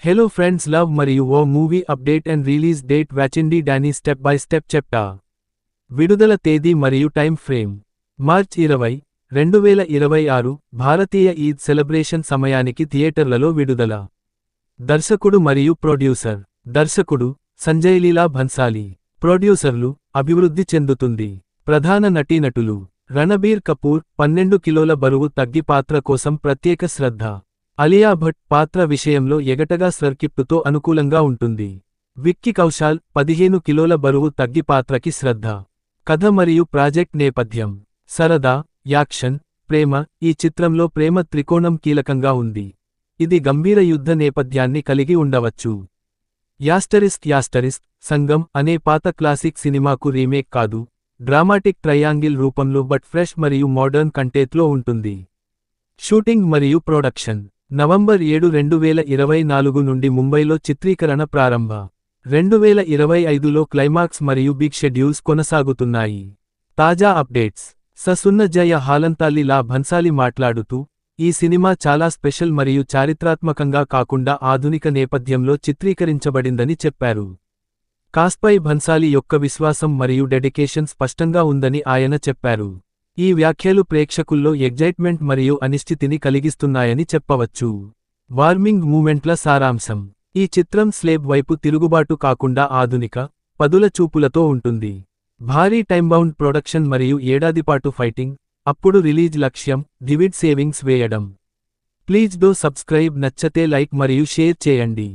Hello friends, love మరియు ఓ movie update and release date వ్యాచిండి డానీ స్టెప్ బై స్టెప్ చెప్తా. విడుదల తేదీ మరియు టైం ఫ్రేమ్ మార్చ్ 20, 2026 భారతీయ ఈద్ సెలబ్రేషన్ సమయానికి థియేటర్లలో విడుదల. దర్శకుడు మరియు ప్రొడ్యూసర్ దర్శకుడు సంజయ్ లీలా భన్సాలి. ప్రొడ్యూసర్లు అభివృద్ధి చెందుతుంది. ప్రధాన నటీనటులు రణబీర్ కపూర్ 12 కిలోల బరువు తగ్గి పాత్ర కోసం ప్రత్యేక శ్రద్ధ. అలియా భట్ పాత్ర విషయంలో ఎగటగా సర్కిప్టుతో అనుకూలంగా ఉంటుంది. విక్కీ కౌశాల్ 15 కిలోల బరువు తగ్గి పాత్రకి శ్రద్ధ. కథ మరియు ప్రాజెక్ట్ నేపథ్యం సరదా, యాక్షన్, ప్రేమ. ఈ చిత్రంలో ప్రేమ త్రికోణం కీలకంగా ఉంది. ఇది గంభీర యుద్ధ నేపథ్యాన్ని కలిగి ఉండవచ్చు. యాస్టరిస్క్ సంగం అనే పాత క్లాసిక్ సినిమాకు రీమేక్ కాదు, డ్రామాటిక్ ట్రయాంగిల్ రూపంలో బట్ ఫ్రెష్ మరియు మోడర్న్ కంటెంట్లో ఉంటుంది. షూటింగ్ మరియు ప్రొడక్షన్ నవంబర్ 7, 2024 నుండి ముంబైలో చిత్రీకరణ ప్రారంభ. 2025లో క్లైమాక్స్ మరియు బిగ్ షెడ్యూల్స్ కొనసాగుతున్నాయి. తాజా అప్డేట్స్ ససున్నజయ హాలంతాలి లా భన్సాలి మాట్లాడుతూ, ఈ సినిమా చాలా స్పెషల్ మరియు చారిత్రాత్మకంగా కాకుండా ఆధునిక నేపథ్యంలో చిత్రీకరించబడిందని చెప్పారు. కాస్పై భన్సాలి యొక్క విశ్వాసం మరియు డెడికేషన్ స్పష్టంగా ఉందని ఆయన చెప్పారు. ఈ వ్యాఖ్యలు ప్రేక్షకుల్లో ఎగ్జైట్మెంట్ మరియు అనిశ్చితిని కలిగిస్తున్నాయని చెప్పవచ్చు. వార్మింగ్ మూమెంట్ల సారాంశం ఈ చిత్రం స్లేబ్ వైపు తిరుగుబాటు కాకుండా ఆధునిక, పదుల చూపులతో ఉంటుంది. భారీ టైంబౌండ్ ప్రొడక్షన్ మరియు ఏడాదిపాటు ఫైటింగ్, అప్పుడు రిలీజ్ లక్ష్యం డివిడ్ సేవింగ్స్ వేయడం. Please do subscribe. నచ్చతే లైక్ మరియు షేర్ చేయండి.